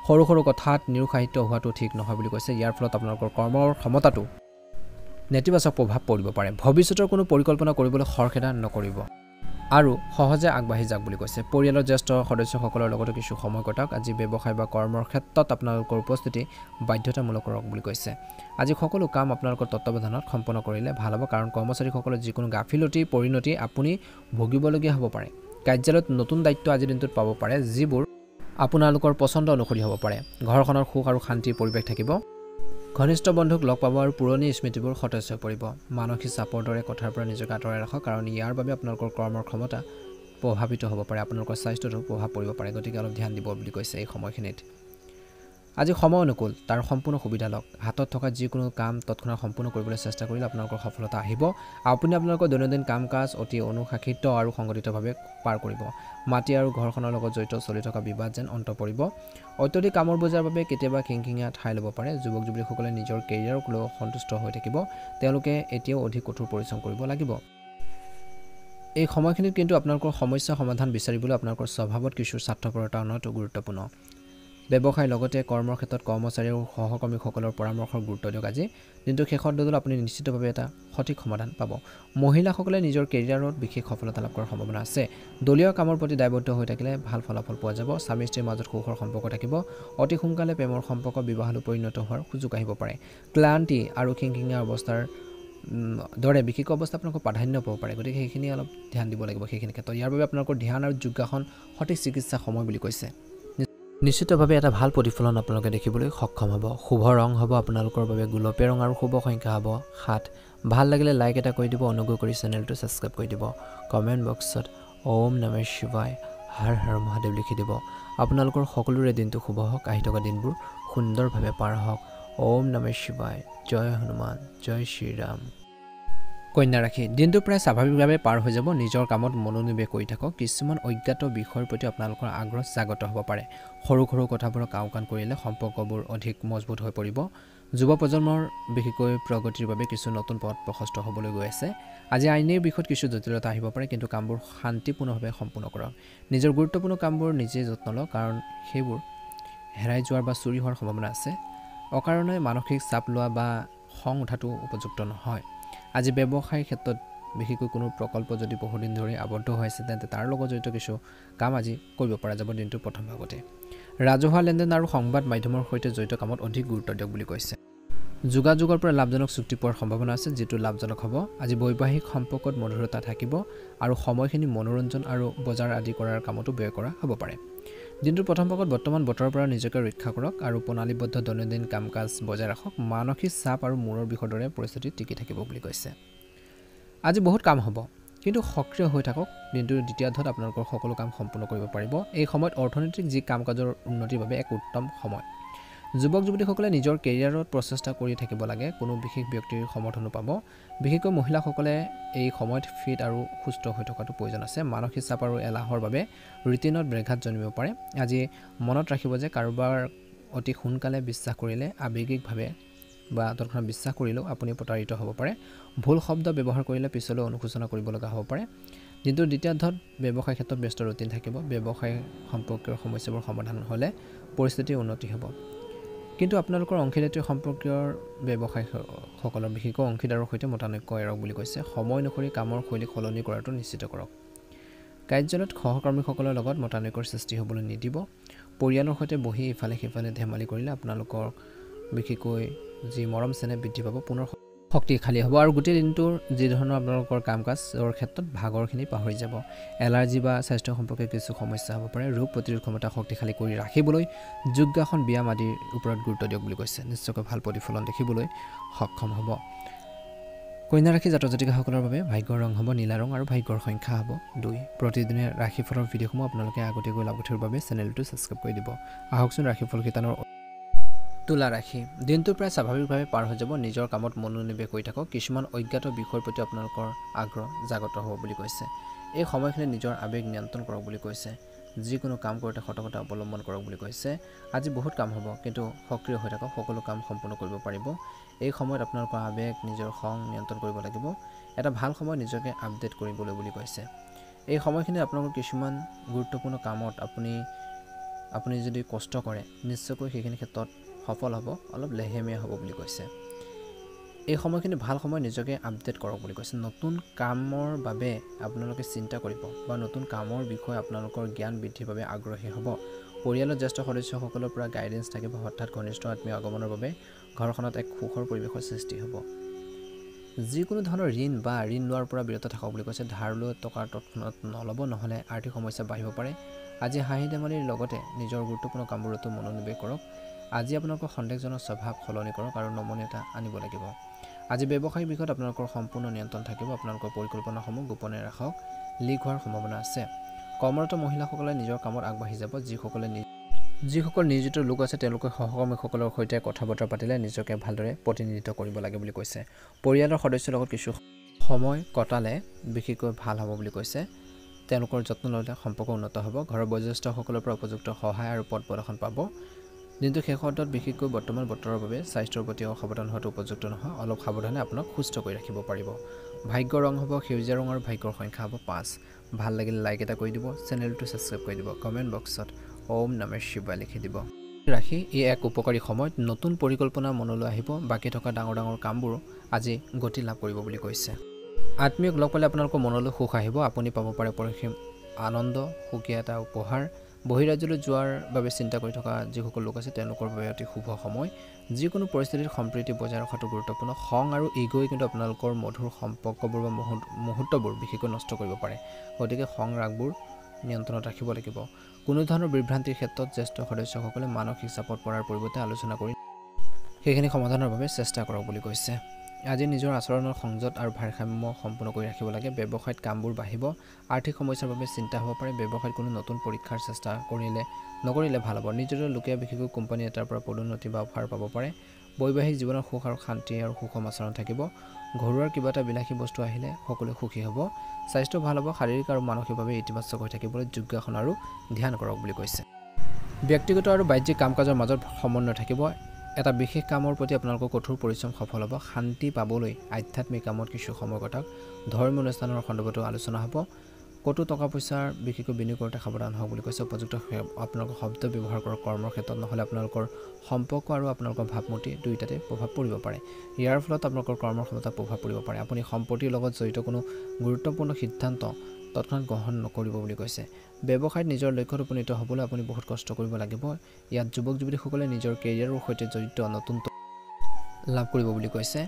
সৰু সৰু কথাত নিৰুৎসাহিত হোৱাটো ঠিক নহয় বুলি কৈছে। ইয়াৰ ফলত আপোনালোকৰ কৰ্মৰ ক্ষমতাটো নেতিবাচক প্ৰভাৱ পৰিব পাৰে। ভৱিষ্যতৰ কোনো পৰিকল্পনা কৰিবলৈ খৰখেদা নকৰিব আৰু সহজে আগবাঢ়ি যাওক বুলি কৈছে। পৰিয়ালৰ জ্যেষ্ঠ সদস্যসকলৰ লগতো কিছু সময় কটাওক। আজি ব্যৱসায় বা কৰ্মৰ ক্ষেত্ৰত আপোনালোকৰ উপস্থিতি বাধ্যতামূলক কৰক বুলি কৈছে। আজি সকলো কাম আপোনালোকৰ তত্ত্বাৱধানত সম্পন্ন কৰিলে ভাল হ'ব, কাৰণ কৰ্মচাৰীসকলৰ যিকোনো গাফিলতি পৰিণতি আপুনি ভুগিবলগীয়া হ'ব পাৰে। কাৰ্যালয়ত নতুন দায়িত্ব আজিৰ দিনটোত পাব পাৰে, যিবোৰ আপোনালোকৰ পচন্দ অনুসৰি হ'ব পাৰে। ঘৰখনৰ সুখ আৰু শান্তিৰ পৰিৱেশ থাকিব। ঘনিষ্ঠ বন্ধুক লগ পাব আৰু পুৰণি স্মৃতিবোৰ সতেজ হৈ পৰিব। মানসিক চাপৰ দৰে কথাৰ পৰা নিজকে আঁতৰাই ৰাখক, কাৰণ ইয়াৰ বাবে আপোনালোকৰ কৰ্মৰ ক্ষমতা প্ৰভাৱিত হ'ব পাৰে। আপোনালোকৰ স্বাস্থ্যতো প্ৰভাৱ পৰিব পাৰে, গতিকে অলপ ধ্যান দিব বুলি কৈছে এই সময়খিনিত। আজি সময় অনুকূল, তাৰ সম্পূৰ্ণ সুবিধা লওক। হাতত থকা যিকোনো কাম তৎক্ষণাত সম্পূৰ্ণ কৰিবলৈ চেষ্টা কৰিলে আপোনালোকৰ সফলতা আহিব। আপুনি আপোনালোকৰ দৈনন্দিন কাম কাজ অতি অনুশাসিত আৰু সংগঠিতভাৱে পাৰ কৰিব। মাটি আৰু ঘৰখনৰ লগত জড়িত চলি থকা বিবাদ যেন অন্ত পৰিব। অত্যধিক কামৰ বোজাৰ বাবে কেতিয়াবা খিংখিঙীয়া ঠাই ল'ব পাৰে। যুৱক যুৱতীসকলে নিজৰ কেৰিয়াৰক লৈ সন্তুষ্ট হৈ থাকিব। তেওঁলোকে এতিয়াও অধিক কঠোৰ পৰিশ্ৰম কৰিব লাগিব। এই সময়খিনিত কিন্তু আপোনালোকৰ সমস্যা সমাধান বিচাৰিবলৈ আপোনালোকৰ স্বভাৱত কিছু স্বাৰ্থপৰতা অনাটো গুৰুত্বপূৰ্ণ। ব্যৱসায়ৰ লগতে কৰ্মৰ ক্ষেত্ৰত কৰ্মচাৰী আৰু সহকৰ্মীসকলৰ পৰামৰ্শৰ গুৰুত্ব দিয়ক। আজি দিনটোৰ শেষৰ দিনত আপুনি নিশ্চিতভাৱে এটা সঠিক সমাধান পাব। মহিলাসকলে নিজৰ কেৰিয়াৰত বিশেষ সফলতা লাভ কৰাৰ সম্ভাৱনা আছে। দলীয় কামৰ প্ৰতি দায়বদ্ধ হৈ থাকিলে ভাল ফলাফল পোৱা যাব। স্বামী স্ত্ৰীৰ মাজত সুখৰ সম্পৰ্ক থাকিব। অতি সোনকালে প্ৰেমৰ সম্পৰ্ক বিবাহলৈ পৰিণত হোৱাৰ সুযোগ আহিব পাৰে। ক্লান্তি আৰু খিংখিঙীয়া অৱস্থাৰ দৰে বিশেষ অৱস্থা আপোনালোকৰ প্ৰাধান্য পাব পাৰে, গতিকে সেইখিনি অলপ ধ্যান দিব লাগিব সেইখিনি ক্ষেত্ৰত। ইয়াৰ বাবে আপোনালোকৰ ধ্যান আৰু যোগাসন সঠিক চিকিৎসা সময় বুলি কৈছে। নিশ্চিতভাৱে এটা ভাল প্ৰতিফলন আপোনালোকে দেখিবলৈ সক্ষম হ'ব। শুভ ৰং হ'ব আপোনালোকৰ বাবে গোলপীয়া ৰং আৰু শুভ সংখ্যা হ'ব 7। ভাল লাগিলে লাইক এটা কৰি দিব, অনুগ্ৰহ কৰি চেনেলটো ছাবস্ক্ৰাইব কৰি দিব, কমেণ্ট বক্সত ওম নমঃ শিৱায় হৰ হৰ মহাদেৱ লিখি দিব। আপোনালোকৰ সকলোৰে দিনটো শুভ হওক, আহি থকা দিনবোৰ সুন্দৰভাৱে পাৰ হওক। ওম নমঃ শিৱায়, জয় হনুমান, জয় শ্ৰীৰাম। কন্যা ৰাশি, দিনটো প্ৰায় স্বাভাৱিকভাৱে পাৰ হৈ যাব। নিজৰ কামত মনোনিৱেশ কৰি থাকক। কিছুমান অজ্ঞাত বিষয়ৰ প্ৰতি আপোনালোকৰ আগ্ৰহ জাগ্ৰত হ'ব পাৰে। সৰু সৰু কথাবোৰক আওকাণ কৰিলে সম্পৰ্কবোৰ অধিক মজবুত হৈ পৰিব। যুৱ প্ৰজন্মৰ বিশেষকৈ প্ৰগতিৰ বাবে কিছু নতুন পথ প্ৰশস্ত হ'বলৈ গৈ আছে। আজি আইনীৰ বিষয়ত কিছু জটিলতা আহিব পাৰে, কিন্তু কামবোৰ শান্তিপূৰ্ণভাৱে সম্পূৰ্ণ কৰক। নিজৰ গুৰুত্বপূৰ্ণ কামবোৰ নিজেই যত্ন লওক, কাৰণ সেইবোৰ হেৰাই যোৱাৰ বা চুৰি হোৱাৰ সম্ভাৱনা আছে। অকাৰণে মানসিক চাপ লোৱা বা খং উঠাটো উপযুক্ত নহয়। আজি ব্যৱসায়ৰ ক্ষেত্ৰত বিশেষকৈ কোনো প্ৰকল্প যদি বহুদিন ধৰি আবদ্ধ হৈ আছে, তেন্তে তাৰ লগত জড়িত কিছু কাম আজি কৰিব পৰা যাব দিনটোৰ প্ৰথম ভাগতে। ৰাজহুৱা লেনদেন আৰু সংবাদ মাধ্যমৰ সৈতে জড়িত কামত অধিক গুৰুত্ব দিয়ক বুলি কৈছে। যোগাযোগৰ পৰা লাভজনক চুক্তি পোৱাৰ সম্ভাৱনা আছে, যিটো লাভজনক হ'ব। আজি বৈবাহিক সম্পৰ্কত মধুৰতা থাকিব আৰু সময়খিনি মনোৰঞ্জন আৰু বজাৰ আদি কৰাৰ কামতো ব্যয় কৰা হ'ব পাৰে। দিনটোৰ প্ৰথম ভাগত বৰ্তমান বতৰৰ পৰা নিজকে ৰক্ষা কৰক আৰু প্ৰণালীবদ্ধ দৈনন্দিন কাম কাজ বজাই ৰাখক। মানসিক চাপ আৰু মূৰৰ বিষৰ দৰে পৰিস্থিতি টিকি থাকিব বুলি কৈছে। আজি বহুত কাম হ'ব, কিন্তু সক্ৰিয় হৈ থাকক। দিনটোৰ দ্বিতীয়াৰ্ধত আপোনালোকৰ সকলো কাম সম্পূৰ্ণ কৰিব পাৰিব। এই সময়ত অৰ্থনৈতিক যি কাম কাজৰ উন্নতিৰ বাবে এক উত্তম সময়। যুৱক যুৱতীসকলে নিজৰ কেৰিয়াৰত প্ৰচেষ্টা কৰি থাকিব লাগে। কোনো বিশেষ ব্যক্তিৰ সমৰ্থনো পাব। বিশেষকৈ মহিলাসকলে এই সময়ত ফিট আৰু সুস্থ হৈ থকাটো প্ৰয়োজন আছে। মানসিক চাপ আৰু এলাহৰ বাবে ৰুটিনত ব্যাঘাত জন্মিব পাৰে। আজি মনত ৰাখিব যে কাৰোবাৰ অতি সোনকালে বিশ্বাস কৰিলে আৱেগিকভাৱে বা তৎক্ষণাত বিশ্বাস কৰিলেও আপুনি প্ৰতাৰিত হ'ব পাৰে। ভুল শব্দ ব্যৱহাৰ কৰিলে পিছলৈ অনুশোচনা কৰিব লগা হ'ব পাৰে। দিনটোৰ দ্বিতীয়াৰ্ধত ব্যৱসায় ক্ষেত্ৰত ব্যস্ত ৰুটিন থাকিব। ব্যৱসায় সম্পৰ্কীয় সমস্যাবোৰ সমাধান হ'লে পৰিস্থিতিৰ উন্নতি হ'ব। কিন্তু আপোনালোকৰ অংশীদাৰীত্ব সম্পৰ্কীয় ব্যৱসায়ীসকলৰ বিশেষকৈ অংশীদাৰৰ সৈতে মতানৈক্য এৰক বুলি কৈছে। সময় অনুসৰি কামৰ শৈলী সলনি কৰাটো নিশ্চিত কৰক। কাৰ্যালয়ত সহকৰ্মীসকলৰ লগত মতানৈক্যৰ সৃষ্টি হ'বলৈ নিদিব। পৰিয়ালৰ সৈতে বহি ইফালে সিফালে ধেমালি কৰিলে আপোনালোকৰ বিশেষকৈ যি মৰম চেনেহ বৃদ্ধি পাব, পুনৰ শক্তিশালী হ'ব আৰু গোটেই দিনটোৰ যি ধৰণৰ আপোনালোকৰ কাম কাজৰ ক্ষেত্ৰত ভাগৰখিনি পাহৰি যাব। এলাৰ্জি বা স্বাস্থ্য সম্পৰ্কে কিছু সমস্যা হ'ব পাৰে। ৰোগ প্ৰতিৰোধ ক্ষমতা শক্তিশালী কৰি ৰাখিবলৈ যোগাসন ব্যায়াম আদিৰ ওপৰত গুৰুত্ব দিয়ক বুলি কৈছে। নিশ্চয়কৈ ভাল প্ৰতিফলন দেখিবলৈ সক্ষম হ'ব। কন্যা ৰাশি জাতক জাতিকাসকলৰ বাবে ভাগ্যৰ ৰং হ'ব নীলা ৰং আৰু ভাগ্যৰ সংখ্যা হ'ব 2। প্ৰতিদিনে ৰাশিফলৰ ভিডিঅ'সমূহ আপোনালোকে আগতীয়াকৈ লাভ উঠাৰ বাবে চেনেলটো ছাবস্ক্ৰাইব কৰি দিব। আহকচোন ৰাশিফল শিতানৰ তুলা ৰাশি দিনটো প্ৰায় স্বাভাৱিকভাৱে পাৰ হৈ যাব নিজৰ কামত মনোনিৱেশ কৰি থাকক কিছুমান অজ্ঞাত বিষয়ৰ প্ৰতি আপোনালোকৰ আগ্ৰহ জাগত হ'ব বুলি কৈছে এই সময়খিনি নিজৰ আবেগ নিয়ন্ত্ৰণ কৰক বুলি কৈছে যিকোনো কাম কৰোঁতে সতৰ্কতা অৱলম্বন কৰক বুলি কৈছে আজি বহুত কাম হ'ব কিন্তু সক্ৰিয় হৈ থাকক সকলো কাম সম্পূৰ্ণ কৰিব পাৰিব এই সময়ত আপোনালোকৰ আবেগ নিজৰ খং নিয়ন্ত্ৰণ কৰিব লাগিব এটা ভাল সময় নিজকে আপডেট কৰিবলৈ বুলি কৈছে এই সময়খিনি আপোনালোকৰ কিছুমান গুৰুত্বপূৰ্ণ কামত আপুনি যদি কষ্ট কৰে নিশ্চয়কৈ সেইখিনি ক্ষেত্ৰত সফল হ'ব অলপ লেহেমীয়া হ'ব বুলি কৈছে এই সময়খিনি ভাল সময় নিজকে আপডেট কৰক বুলি কৈছে নতুন কামৰ বাবে আপোনালোকে চিন্তা কৰিব বা নতুন কামৰ বিষয়ে আপোনালোকৰ জ্ঞান বৃদ্ধিৰ বাবে আগ্ৰহী হ'ব পৰিয়ালৰ জ্যেষ্ঠ সদস্যসকলৰ পৰা গাইডেন্স থাকিব হঠাৎ ঘনিষ্ঠ আত্মীয় আগমনৰ বাবে ঘৰখনত এক সুখৰ পৰিৱেশৰ সৃষ্টি হ'ব যিকোনো ধৰণৰ ঋণ বা ঋণ লোৱাৰ পৰা বিৰত থাকক বুলি কৈছে ধাৰ লৈ টকাৰ তৎক্ষণাত নল'ব নহ'লে আৰ্থিক সমস্যা বাঢ়িব পাৰে আজি হাঁহি ধেমালিৰ লগতে নিজৰ গুৰুত্বপূৰ্ণ কামবোৰতো মনোনিৱেশ কৰক আজি আপোনালোকৰ সন্দেহজনক স্বভাৱ সলনি কৰক আৰু নমনীয়তা আনিব লাগিব আজি ব্যৱসায়িক বিষয়ত আপোনালোকৰ সম্পূৰ্ণ নিয়ন্ত্ৰণ থাকিব আপোনালোকৰ পৰিকল্পনাসমূহ গোপনে ৰাখক লিক হোৱাৰ সম্ভাৱনা আছে কৰ্মৰত মহিলাসকলে নিজৰ কামত আগবাঢ়ি যাব যিসকল নিয়োজিত লোক আছে তেওঁলোকে সহকৰ্মীসকলৰ সৈতে কথা বতৰা পাতিলে নিজকে ভালদৰে প্ৰতিনিধিত্ব কৰিব লাগে বুলি কৈছে পৰিয়ালৰ সদস্যৰ লগত কিছু সময় কটালে বিশেষকৈ ভাল হ'ব বুলি কৈছে তেওঁলোকৰ যত্ন ল'লে সম্পৰ্ক উন্নত হ'ব ঘৰৰ বয়োজ্যেষ্ঠসকলৰ পৰা উপযুক্ত সহায় আৰু পথ প্ৰদৰ্শন পাব দিনটো শেষত বিশেষকৈ বৰ্তমান বতৰৰ বাবে স্বাস্থ্যৰ প্ৰতি সাৱধান হোৱাটো উপযুক্ত নহয় অলপ সাৱধানে আপোনাক সুস্থ কৰি ৰাখিব পাৰিব ভাগ্যৰ ৰং হ'ব সেউজীয়া ৰং আৰু ভাগ্যৰ সংখ্যা হ'ব 5 ভাল লাগিলে লাইক এটা কৰি দিব চেনেলটো ছাবস্ক্ৰাইব কৰি দিব কমেণ্ট বক্সত ওম নমঃ শিৱায় লিখি দিব ৰাখি এই এক উপকাৰী সময়ত নতুন পৰিকল্পনা মনলৈ আহিব বাকী থকা ডাঙৰ কামবোৰ আজি গতি লাভ কৰিব বুলি কৈছে আত্মীয়ক লগ পালে আপোনালোকৰ মনলৈ সুখ আহিব আপুনি পাব পাৰে পৰিসীম আনন্দ সুকীয়া এটা উপহাৰ বহিৰাজ্যলৈ যোৱাৰ বাবে চিন্তা কৰি থকা যিসকল লোক আছে তেওঁলোকৰ বাবে অতি শুভ সময় যিকোনো পৰিস্থিতিত সম্প্ৰীতি বজাই ৰখাটো গুৰুত্বপূৰ্ণ খং আৰু ইগ'ই কিন্তু আপোনালোকৰ মধুৰ সম্পৰ্কবোৰ বা মুহূৰ্তবোৰ বিশেষকৈ নষ্ট কৰিব পাৰে গতিকে খং ৰাগবোৰ নিয়ন্ত্ৰণত ৰাখিব লাগিব কোনো ধৰণৰ বিভ্ৰান্তিৰ ক্ষেত্ৰত জ্যেষ্ঠ সদস্যসকলে মানসিক চাপত পৰাৰ পৰিৱৰ্তে আলোচনা কৰি সেইখিনি সমাধানৰ বাবে চেষ্টা কৰক বুলি কৈছে আজি নিজৰ আচৰণৰ সংযত আৰু ভাৰসাম্য সম্পূৰ্ণ কৰি ৰাখিব লাগে ব্যৱসায়ত কামবোৰ বাঢ়িব আৰ্থিক সমস্যাৰ বাবে চিন্তা হ'ব পাৰে ব্যৱসায়ত কোনো নতুন পৰীক্ষাৰ চেষ্টা নকৰিলে ভাল হ'ব নিজৰ লোকে বিশেষকৈ কোম্পানী এটাৰ পৰা পদোন্নতি বা অফাৰ পাব পাৰে বৈবাহিক জীৱনৰ সুখ আৰু শান্তি আৰু সুষম আচৰণ থাকিব ঘৰুৱাৰ কিবা এটা বিলাসী বস্তু আহিলে সকলোৱে সুখী হ'ব স্বাস্থ্য ভাল হ'ব শাৰীৰিক আৰু মানসিকভাৱে ইতিবাচক হৈ থাকিবলৈ যোগাসন আৰু ধ্যান কৰক বুলি কৈছে ব্যক্তিগত আৰু বাহ্যিক কাম কাজৰ মাজত সমন্বয় থাকিব এটা বিশেষ কামৰ প্ৰতি আপোনালোকৰ কঠোৰ পৰিশ্ৰম সফল হ'ব শান্তি পাবলৈ আধ্যাত্মিক কামত কিছু সময় কটাওক ধৰ্মীয় অনুষ্ঠানৰ সন্দৰ্ভতো আলোচনা হ'ব কতো টকা পইচাৰ বিশেষকৈ বিনিয়োগ কৰোঁতে সাৱধান হওক বুলি কৈছে উপযুক্ত আপোনালোকৰ শব্দ ব্যৱহাৰ কৰক কৰ্মৰ ক্ষেত্ৰত নহ'লে আপোনালোকৰ সম্পৰ্ক আৰু আপোনালোকৰ ভাৱমূৰ্তি দুয়োটাতে প্ৰভাৱ পৰিব পাৰে ইয়াৰ ফলত আপোনালোকৰ কৰ্মৰ ক্ষমতাত প্ৰভাৱ পৰিব পাৰে আপুনি সম্পত্তিৰ লগত জড়িত কোনো গুৰুত্বপূৰ্ণ সিদ্ধান্ত তৎক্ষণাৎ গ্ৰহণ নকৰিব বুলি কৈছে ব্যৱসায়ত নিজৰ লক্ষ্যত উপনীত হ'বলৈ আপুনি বহুত কষ্ট কৰিব লাগিব ইয়াত যুৱক যুৱতীসকলে নিজৰ কেৰিয়াৰৰ সৈতে জড়িত নতুন লাভ কৰিব বুলি কৈছে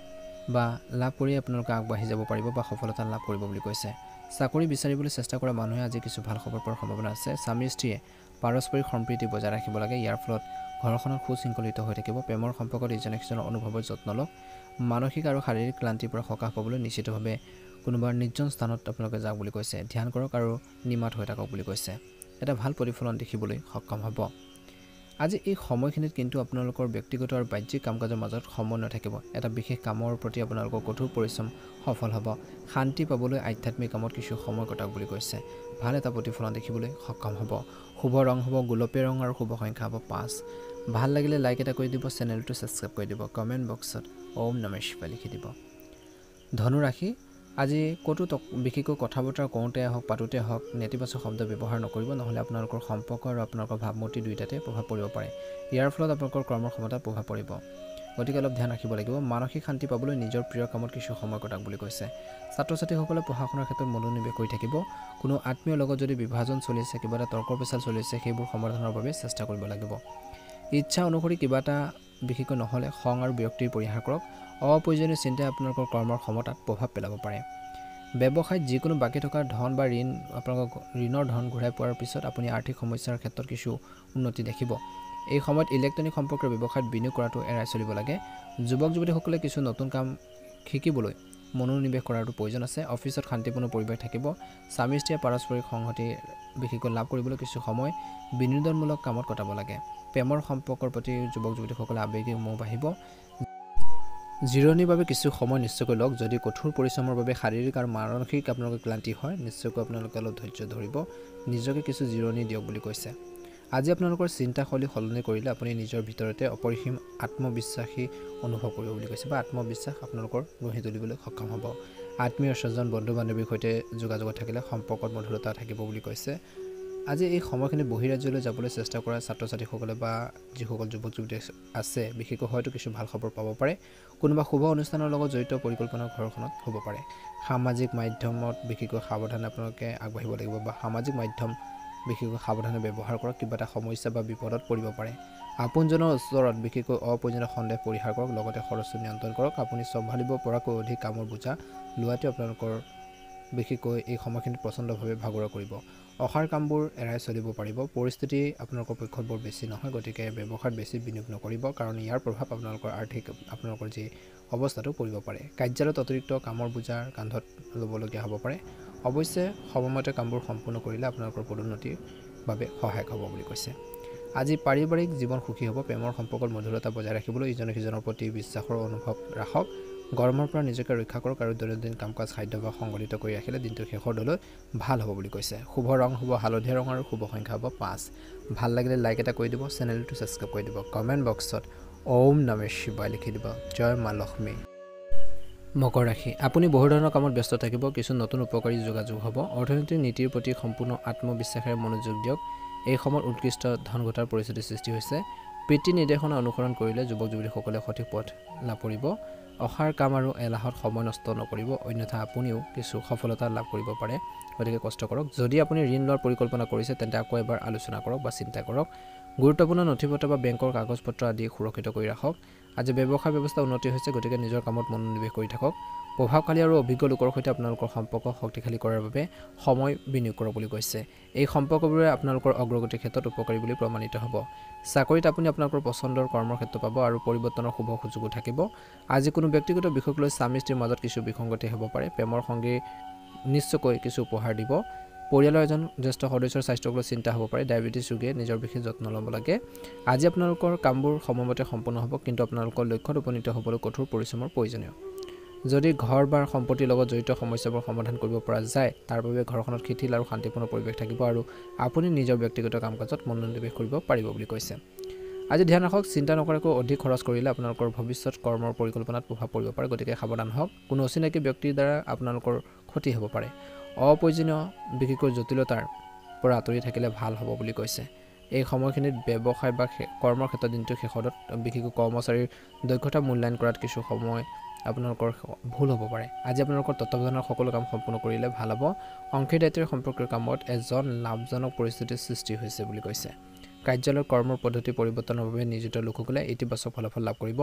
বা লাভ কৰি আপোনালোকে আগবাঢ়ি যাব পাৰিব বা সফলতা লাভ কৰিব বুলি কৈছে চাকৰি বিচাৰিবলৈ চেষ্টা কৰা মানুহে আজি কিছু ভাল খবৰ পোৱাৰ সম্ভাৱনা আছে স্বামী স্ত্ৰীয়ে পাৰস্পৰিক সম্প্ৰীতি বজাই ৰাখিব লাগে ইয়াৰ ফলত ঘৰখনত সুশৃংখলিত হৈ থাকিব প্ৰেমৰ সম্পৰ্কত ইজনে সিজনৰ অনুভৱৰ যত্ন লওক মানসিক আৰু শাৰীৰিক ক্লান্তিৰ পৰা সকাহ পাবলৈ নিশ্চিতভাৱে কোনোবা নিৰ্জন স্থানত আপোনালোকে যাওক বুলি কৈছে ধ্যান কৰক আৰু নিমাত হৈ থাকক বুলি কৈছে এটা ভাল প্ৰতিফলন দেখিবলৈ সক্ষম হ'ব আজি এই সময়খিনিত কিন্তু আপোনালোকৰ ব্যক্তিগত আৰু বাহ্যিক কাম কাজৰ মাজত সমন্বয় থাকিব এটা বিশেষ কামৰ প্ৰতি আপোনালোকৰ কঠোৰ পৰিশ্ৰম সফল হ'ব শান্তি পাবলৈ আধ্যাত্মিক কামত কিছু সময় কটাওক বুলি কৈছে ভাল এটা প্ৰতিফলন দেখিবলৈ সক্ষম হ'ব শুভ ৰং হ'ব গোলপীয়া ৰং আৰু শুভ সংখ্যা হ'ব 5 ভাল লাগিলে লাইক এটা কৰি দিব চেনেলটো ছাবস্ক্ৰাইব কৰি দিব কমেণ্ট বক্সত ওম নমঃ শিৱায় লিখি দিব ধনু ৰাশি আজি কতো বিশেষকৈ কথা বতৰা কওঁতে হওক পাতোতে হওক নেতিবাচক শব্দ ব্যৱহাৰ নকৰিব নহ'লে আপোনালোকৰ সম্পৰ্ক আৰু আপোনালোকৰ ভাৱমূৰ্তি দুয়োটাতে প্ৰভাৱ পৰিব পাৰে ইয়াৰ ফলত আপোনালোকৰ কৰ্মৰ ক্ষমতাত প্ৰভাৱ পৰিব গতিকে অলপ ধ্যান ৰাখিব লাগিব মানসিক শান্তি পাবলৈ নিজৰ প্ৰিয় কামত কিছু সময় কটাওক বুলি কৈছে ছাত্ৰ ছাত্ৰীসকলে পঢ়া শুনাৰ ক্ষেত্ৰত মনোনিৱেশ কৰি থাকিব কোনো আত্মীয়ৰ লগত যদি বিভাজন চলি আছে কিবা এটা তৰ্ক পেচাল চলি আছে সেইবোৰ সমাধানৰ বাবে চেষ্টা কৰিব লাগিব ইচ্ছা অনুসৰি কিবা এটা বিশেষকৈ নহ'লে খং আৰু বিৰক্তিৰ পৰিহাৰ কৰক অপ্ৰয়োজনীয় চিন্তাই আপোনালোকৰ কৰ্মৰ ক্ষমতাত প্ৰভাৱ পেলাব পাৰে ব্যৱসায়ত যিকোনো বাকী থকা ধন বা ঋণ আপোনালোকৰ ঋণৰ ধন ঘূৰাই পোৱাৰ পিছত আপুনি আৰ্থিক সমস্যাৰ ক্ষেত্ৰত কিছু উন্নতি দেখিব এই সময়ত ইলেক্ট্ৰনিক সম্পৰ্কৰ ব্যৱসায়ত বিনিয়োগ কৰাটো এৰাই চলিব লাগে যুৱক যুৱতীসকলে কিছু নতুন কাম শিকিবলৈ মনোনিৱেশ কৰাটো প্ৰয়োজন আছে। অফিচত শান্তিপূৰ্ণ পৰিৱেশ থাকিব। স্বামী স্ত্ৰীয়ে পাৰস্পৰিক সংহতি বিশেষকৈ লাভ কৰিবলৈ কিছু সময় বিনোদনমূলক কামত কটাব লাগে। প্ৰেমৰ সম্পৰ্কৰ প্ৰতি যুৱক যুৱতীসকলে আৱেগিক মোহ বাঢ়িব। জিৰণিৰ বাবে কিছু সময় নিশ্চয়কৈ লওক। যদি কঠোৰ পৰিশ্ৰমৰ বাবে শাৰীৰিক আৰু মানসিক আপোনালোকৰ ক্লান্তি হয়, নিশ্চয়কৈ আপোনালোকে অলপ ধৈৰ্য ধৰিব, নিজকে কিছু জিৰণি দিয়ক বুলি কৈছে। আজি আপোনালোকৰ চিন্তাশৈলী সলনি কৰিলে আপুনি নিজৰ ভিতৰতে অপৰিসীম আত্মবিশ্বাসী অনুভৱ কৰিব বুলি কৈছে, বা আত্মবিশ্বাস আপোনালোকৰ গঢ়ি তুলিবলৈ সক্ষম হ'ব। আত্মীয় স্বজন বন্ধু বান্ধৱীৰ সৈতে যোগাযোগত থাকিলে সম্পৰ্কত মধুৰতা থাকিব বুলি কৈছে। আজি এই সময়খিনি বহিৰাজ্যলৈ যাবলৈ চেষ্টা কৰা ছাত্ৰ ছাত্ৰীসকলে বা যিসকল যুৱক যুৱতী আছে, বিশেষকৈ হয়তো কিছু ভাল খবৰ পাব পাৰে। কোনোবা শুভ অনুষ্ঠানৰ লগত জড়িত পৰিকল্পনা ঘৰখনত হ'ব পাৰে। সামাজিক মাধ্যমত বিশেষকৈ সাৱধানে আপোনালোকে আগবাঢ়িব লাগিব, বা সামাজিক মাধ্যম বিশেষকৈ সাৱধানে ব্যৱহাৰ কৰক। কিবা এটা সমস্যা বা বিপদত পৰিব পাৰে। আপোনজনৰ ওচৰত বিশেষকৈ অপ্ৰয়োজনীয় সন্দেহ পৰিহাৰ কৰক, লগতে খৰচটো নিয়ন্ত্ৰণ কৰক। আপুনি চম্ভালিব পৰাকৈ অধিক কামৰ বোজা লোৱাটো আপোনালোকৰ বিশেষকৈ এই সময়খিনিত প্ৰচণ্ডভাৱে ভাগৰুৱা কৰিব। অসাৰ কামবোৰ এৰাই চলিব পাৰিব। পৰিস্থিতি আপোনালোকৰ পক্ষত বৰ বেছি নহয়, গতিকে ব্যৱসায়ত বেছি বিনিয়োগ নকৰিব, কাৰণ ইয়াৰ প্ৰভাৱ আপোনালোকৰ আৰ্থিক আপোনালোকৰ যি অৱস্থাটো পৰিব পাৰে। কাৰ্যালয়ত অতিৰিক্ত কামৰ বোজাৰ কান্ধত ল'বলগীয়া হ'ব পাৰে। অৱশ্যে সময়মতে কামবোৰ সম্পূৰ্ণ কৰিলে আপোনালোকৰ পদোন্নতিৰ বাবে সহায়ক হ'ব বুলি কৈছে। আজি পাৰিবাৰিক জীৱন সুখী হ'ব। প্ৰেমৰ সম্পৰ্কত মধুৰতা বজাই ৰাখিবলৈ ইজনে সিজনৰ প্ৰতি বিশ্বাসৰ অনুভৱ ৰাখক। গৰমৰ পৰা নিজকে ৰক্ষা কৰক আৰু দৈনন্দিন কাম কাজ খাদ্যভাস সংগঠিত কৰি ৰাখিলে দিনটোৰ শেষৰ দলৈ ভাল হ'ব বুলি কৈছে। শুভ ৰং হ'ব হালধীয়া ৰং আৰু শুভ সংখ্যা হ'ব 5। ভাল লাগিলে লাইক এটা কৰি দিব, চেনেলটো ছাবস্ক্ৰাইব কৰি দিব। কমেণ্ট বক্সত ওম নমঃ শিৱায় লিখি দিব। জয় মা লক্ষ্মী। মকৰ ৰাশি, আপুনি বহু ধৰণৰ কামত ব্যস্ত থাকিব। কিছু নতুন উপকাৰী যোগাযোগ হ'ব। অৰ্থনৈতিক নীতিৰ প্ৰতি সম্পূৰ্ণ আত্মবিশ্বাসেৰে মনোযোগ দিয়ক। এই সময়ত উৎকৃষ্ট ধন ঘটাৰ পৰিস্থিতিৰ সৃষ্টি হৈছে। পিতৃ নিৰ্দেশনা অনুসৰণ কৰিলে যুৱক যুৱতীসকলে সঠিক পথ লাভ কৰিব। অসাৰ কাম আৰু এলাহত সময় নষ্ট নকৰিব, অন্যথা আপুনিও কিছু সফলতা লাভ কৰিব পাৰে, গতিকে কষ্ট কৰক। যদি আপুনি ঋণ লোৱাৰ পৰিকল্পনা কৰিছে, তেন্তে আকৌ এবাৰ আলোচনা কৰক বা চিন্তা কৰক। গুৰুত্বপূৰ্ণ নথিপত্ৰ বা বেংকৰ কাগজ পত্ৰ আদি সুৰক্ষিত কৰি ৰাখক। আজি ব্যৱসায় ব্যৱস্থা উন্নতি হৈছে, গতিকে নিজৰ কামত মনোনিৱেশ কৰি থাকক। প্ৰভাৱশালী আৰু অভিজ্ঞ লোকৰ সৈতে আপোনালোকৰ সম্পৰ্ক শক্তিশালী কৰাৰ বাবে সময় বিনিয়োগ কৰক বুলি কৈছে। এই সম্পৰ্কবোৰে আপোনালোকৰ অগ্ৰগতিৰ ক্ষেত্ৰত উপকাৰী বুলি প্ৰমাণিত হ'ব। চাকৰিত আপুনি আপোনালোকৰ পচন্দৰ কৰ্মৰ ক্ষেত্ৰ পাব আৰু পৰিৱৰ্তনৰ শুভ সুযোগো থাকিব। আজি কোনো ব্যক্তিগত বিষয়ক লৈ স্বামী স্ত্ৰীৰ মাজত কিছু বিসংগতি হ'ব পাৰে। প্ৰেমৰ সংগী নিশ্চয়কৈ কিছু উপহাৰ দিব। পৰিয়ালৰ এজন জ্যেষ্ঠ সদস্যৰ স্বাস্থ্যক লৈ চিন্তা হ'ব পাৰে। ডায়েবেটিছ ৰোগীয়ে নিজৰ বিশেষ যত্ন ল'ব লাগে। আজি আপোনালোকৰ কামবোৰ সময়মতে সম্পূৰ্ণ হ'ব, কিন্তু আপোনালোকৰ লক্ষ্যত উপনীত হ'বলৈ কঠোৰ পৰিশ্ৰমৰ প্ৰয়োজনীয়। যদি ঘৰ বা সম্পত্তিৰ লগত জড়িত সমস্যাবোৰ সমাধান কৰিব পৰা যায়, তাৰ বাবে ঘৰখনত শিথিল আৰু শান্তিপূৰ্ণ পৰিৱেশ থাকিব আৰু আপুনি নিজৰ ব্যক্তিগত কাম কাজত মনোনিৱেশ কৰিব পাৰিব বুলি কৈছে। আজি ধ্যান ৰাখক, চিন্তা নকৰাকৈ অধিক খৰচ কৰিলে আপোনালোকৰ ভৱিষ্যত কৰ্মৰ পৰিকল্পনাত প্ৰভাৱ পৰিব পাৰে, গতিকে সাৱধান হওক। কোনো অচিনাকি ব্যক্তিৰ দ্বাৰা আপোনালোকৰ ক্ষতি হ'ব পাৰে। অপ্ৰয়োজনীয় বিশেষকৈ জটিলতাৰ পৰা আঁতৰি থাকিলে ভাল হ'ব বুলি কৈছে। এই সময়খিনিত ব্যৱসায় বা কৰ্মৰ ক্ষেত্ৰত দিনটোৰ শেষত বিশেষকৈ কৰ্মচাৰীৰ দক্ষতা মূল্যায়ন কৰাত কিছু সময় আপোনালোকৰ ভুল হ'ব পাৰে। আজি আপোনালোকৰ তত্ত্বাৱধানৰ সকলো কাম সম্পূৰ্ণ কৰিলে ভাল হ'ব। অংশীদাৰিত্বৰ সম্পৰ্কীয় কামত এজন লাভজনক পৰিস্থিতিৰ সৃষ্টি হৈছে বুলি কৈছে। কাৰ্যালয়ৰ কৰ্মৰ পদ্ধতি পৰিৱৰ্তনৰ বাবে নিয়োজিত লোকসকলে ইতিবাচক ফলাফল লাভ কৰিব।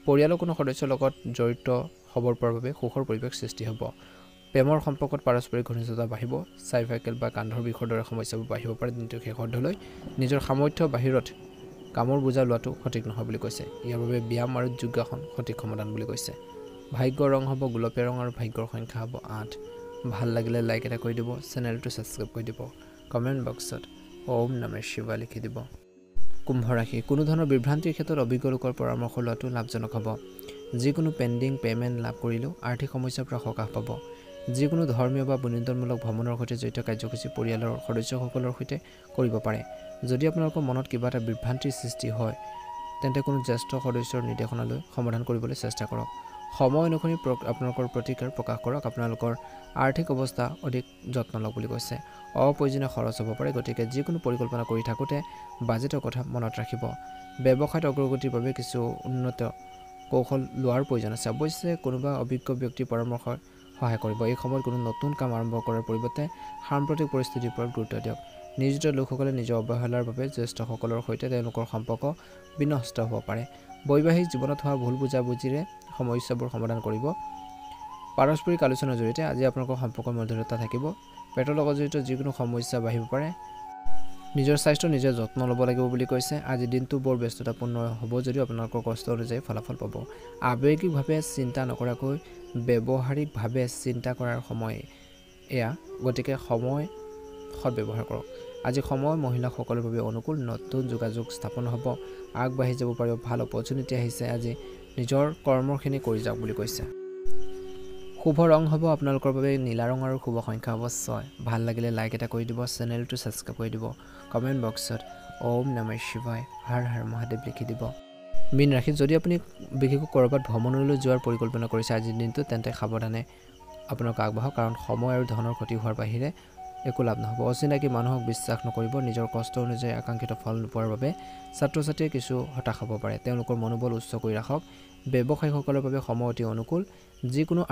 পৰিয়ালৰ কোনো সদস্যৰ লগত জড়িত খবৰ পোৱাৰ বাবে সুখৰ পৰিৱেশ সৃষ্টি হ'ব। প্ৰেমৰ সম্পৰ্কত পাৰস্পৰিক ঘনিষ্ঠতা বাঢ়িব। চাইফাইকেল বা কান্ধৰ বিষৰ দৰে সমস্যাবোৰ বাঢ়িব পাৰে। দিনটোৰ শেষৰ দলৈ নিজৰ সামৰ্থ্যৰ বাহিৰত কামৰ বোজা লোৱাটো সঠিক নহয় বুলি কৈছে। ইয়াৰ বাবে ব্যায়াম আৰু যোগাসন সঠিক সমাধান বুলি কৈছে। ভাগ্যৰ ৰং হ'ব গোলপীয়া ৰং আৰু ভাগ্যৰ সংখ্যা হ'ব 8। ভাল লাগিলে লাইক এটা কৰি দিব, চেনেলটো ছাবস্ক্ৰাইব কৰি দিব। কমেণ্ট বক্সত ওম নমঃ শিৱায় লিখি দিব। কুম্ভ ৰাশি, কোনো ধৰণৰ বিভ্ৰান্তিৰ ক্ষেত্ৰত অভিজ্ঞ লোকৰ পৰামৰ্শ লোৱাটো লাভজনক হ'ব। যিকোনো পেণ্ডিং পে'মেণ্ট লাভ কৰিলেও আৰ্থিক সমস্যাৰ পৰা সকাহ পাব। যিকোনো ধৰ্মীয় বা বিনোদনমূলক ভ্ৰমণৰ সৈতে জড়িত কাৰ্যসূচী পৰিয়ালৰ সদস্যসকলৰ সৈতে কৰিব পাৰে। যদি আপোনালোকৰ মনত কিবা এটা বিভ্ৰান্তিৰ সৃষ্টি হয়, তেন্তে কোনো জ্যেষ্ঠ সদস্যৰ নিৰ্দেশনালৈ সমাধান কৰিবলৈ চেষ্টা কৰক। সময় অনুসৰি আপোনালোকৰ প্ৰতিক্ৰিয়া প্ৰকাশ কৰক। আপোনালোকৰ আৰ্থিক অৱস্থা অধিক যত্ন লওক বুলি কৈছে। অপ্ৰয়োজনীয় খৰচ হ'ব পাৰে, গতিকে যিকোনো পৰিকল্পনা কৰি থাকোঁতে বাজেটৰ কথা মনত ৰাখিব। ব্যৱসায়ত অগ্ৰগতিৰ বাবে কিছু উন্নত কৌশল লোৱাৰ প্ৰয়োজন আছে। অৱশ্যে কোনোবা অভিজ্ঞ ব্যক্তিৰ পৰামৰ্শ সহায় কৰিব। এই সময়ত কোনো নতুন কাম আৰম্ভ কৰাৰ পৰিৱৰ্তে সাম্প্ৰতিক পৰিস্থিতিৰ ওপৰত গুৰুত্ব দিয়ক। নিয়োজিত লোকসকলে নিজৰ অৱহেলাৰ বাবে জ্যেষ্ঠসকলৰ সৈতে তেওঁলোকৰ সম্পৰ্ক বিনষ্ট হ'ব পাৰে। বৈবাহিক জীৱনত হোৱা ভুল বুজাবুজিৰে সমস্যাবোৰ সমাধান কৰিব। পাৰস্পৰিক আলোচনাৰ জৰিয়তে আজি আপোনালোকৰ সম্পৰ্কৰ মধুৰতা থাকিব। পেটৰ লগত জড়িত যিকোনো সমস্যা বাঢ়িব পাৰে। নিজৰ স্বাস্থ্য নিজে যত্ন ল'ব লাগিব বুলি কৈছে। আজি দিনটো বৰ ব্যস্ততাপূৰ্ণ হ'ব যদিও আপোনালোকৰ কষ্ট অনুযায়ী ফলাফল পাব। আৱেগিকভাৱে চিন্তা নকৰাকৈ ব্যৱহাৰিকভাৱে চিন্তা কৰাৰ সময় এয়া, গতিকে সময় সৎব্যৱহাৰ কৰক। আজি সময় মহিলাসকলৰ বাবে অনুকূল, নতুন যোগাযোগ স্থাপন হ'ব, আগবাঢ়ি যাব পাৰিব, ভাল অপৰচুনিটি আহিছে। আজি নিজৰ কৰ্মখিনি কৰি যাওক বুলি কৈছে। শুভ ৰং হ'ব আপোনালোকৰ বাবে নীলা ৰং আৰু শুভ সংখ্যা হ'ব 6। ভাল লাগিলে লাইক এটা কৰি দিব, চেনেলটো ছাবস্ক্ৰাইব কৰি দিব, কমেণ্ট বক্সত ওম নমঃ শিৱায় হৰ হৰ মহাদেৱ লিখি দিব। মীন ৰাশি, যদি আপুনি বিশেষকৈ ক'ৰবাত ভ্ৰমণলৈ যোৱাৰ পৰিকল্পনা কৰিছে আজিৰ দিনটো, তেন্তে সাৱধানে আপোনালোক আগবাঢ়ক, কাৰণ সময় আৰু ধনৰ ক্ষতি হোৱাৰ বাহিৰে একো লাভ নহ'ব। অচিনাকি মানুহক বিশ্বাস নকৰিব। নিজৰ কষ্ট অনুযায়ী আকাংক্ষিত ফল নোপোৱাৰ বাবে ছাত্ৰ ছাত্ৰীয়ে কিছু হতাশ হ'ব পাৰে। তেওঁলোকৰ মনোবল উচ্চ কৰি ৰাখক। ব্যৱসায়ীসকলৰ বাবে সময় অতি অনুকূল। যিকোনো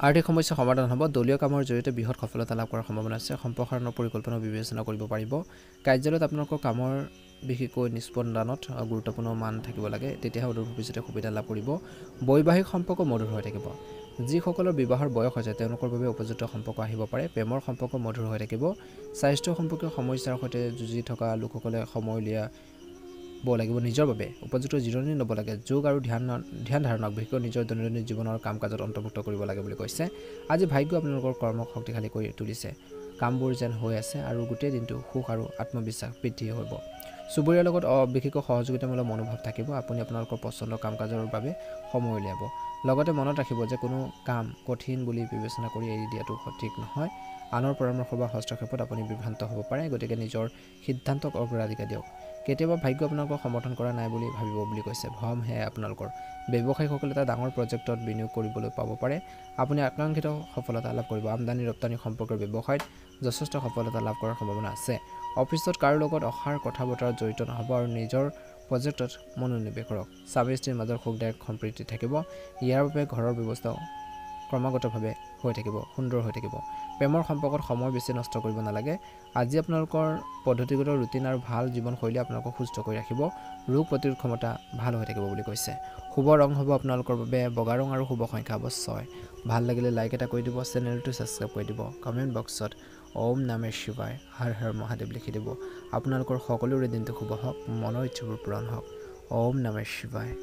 আৰ্থিক সমস্যা সমাধান হ'ব। দলীয় কামৰ জৰিয়তে বৃহৎ সফলতা লাভ কৰাৰ সম্ভাৱনা আছে। সম্প্ৰসাৰণৰ পৰিকল্পনা বিবেচনা কৰিব পাৰিব। কাৰ্যালয়ত আপোনালোকৰ কামৰ বিশেষকৈ নিষ্পন্দানত গুৰুত্বপূৰ্ণ মান থাকিব লাগে, তেতিয়াহে অদূৰ ভৱিষ্যতে সুবিধা লাভ কৰিব। বৈবাহিক সম্পৰ্ক মধুৰ হৈ থাকিব। যিসকলৰ বিবাহৰ বয়স হৈছে তেওঁলোকৰ বাবে উপযুক্ত সম্পৰ্ক আহিব পাৰে। প্ৰেমৰ সম্পৰ্ক মধুৰ হৈ থাকিব। স্বাস্থ্য সম্পৰ্কীয় সমস্যাৰ সৈতে যুঁজি থকা লোকসকলে সময় উলিয়াব লাগিব নিজৰ বাবে। উপযুক্ত জিৰণি ল'ব লাগে। যোগ আৰু ধ্যান ধাৰণক বিশেষকৈ নিজৰ দৈনন্দিন জীৱনৰ কাম কাজত অন্তৰ্ভুক্ত কৰিব লাগে বুলি কৈছে। আজি ভাগ্য আপোনালোকৰ কৰ্মক শক্তিশালী কৰি তুলিছে। কামবোৰ যেন হৈ আছে আৰু গোটেই দিনটো সুখ আৰু আত্মবিশ্বাস বৃদ্ধি হ'ব। চুবুৰীয়াৰ লগত বিশেষকৈ সহযোগিতামূলক মনোভাৱ থাকিব। আপুনি আপোনালোকৰ পচন্দৰ কাম কাজৰ বাবে সময় উলিয়াব। লগতে মনত ৰাখিব যে কোনো কাম কঠিন বুলি বিবেচনা কৰি এৰি দিয়াটো সঠিক নহয়। আনৰ পৰামৰ্শ বা হস্তক্ষেপত আপুনি বিভ্ৰান্ত হ'ব পাৰে, গতিকে নিজৰ সিদ্ধান্তক অগ্ৰাধিকাৰ দিয়ক। কেতিয়াবা ভাগ্য আপোনালোকক সমৰ্থন কৰা নাই বুলি ভাবিব বুলি কৈছে। ভ্ৰম হে আপোনালোকৰ। ব্যৱসায়ীসকলে এটা ডাঙৰ প্ৰজেক্টত বিনিয়োগ কৰিবলৈ পাব পাৰে। আপুনি আকাংক্ষিত সফলতা লাভ কৰিব। আমদানি ৰপ্তানি সম্পৰ্কৰ ব্যৱসায়ত যথেষ্ট সফলতা লাভ কৰাৰ সম্ভাৱনা আছে। অফিচত কাৰো লগত অসাৰ কথা বতৰাত জড়িত নহ'ব আৰু নিজৰ প্ৰজেক্টত মনোনিৱেশ কৰক। স্বামী স্ত্ৰীৰ মাজত সুখদায়ক সম্প্ৰীতি থাকিব। ইয়াৰ বাবে ঘৰৰ ব্যৱস্থাও ক্ৰমাগতভাৱে হৈ থাকিব, সুন্দৰ হৈ থাকিব। প্ৰেমৰ সম্পৰ্কত সময় বেছি নষ্ট কৰিব নালাগে। আজি আপোনালোকৰ পদ্ধতিগত ৰুটিন আৰু ভাল জীৱনশৈলী আপোনালোকক সুস্থ কৰি ৰাখিব। ৰোগ প্ৰতিৰোধ ক্ষমতা ভাল হৈ থাকিব বুলি কৈছে। শুভ ৰং হ'ব আপোনালোকৰ বাবে বগা ৰং আৰু শুভ সংখ্যা হ'ব 6। ভাল লাগিলে লাইক এটা কৰি দিব, চেনেলটো ছাবস্ক্ৰাইব কৰি দিব, কমেণ্ট বক্সত ওম নমঃ শিৱায় হৰ হৰ মহাদেৱ লিখি দিব। আপোনালোকৰ সকলোৰে দিনটো শুভ হওক, মনৰ ইচ্ছাবোৰ পূৰণ হওক। ওম নমঃ শিৱায়।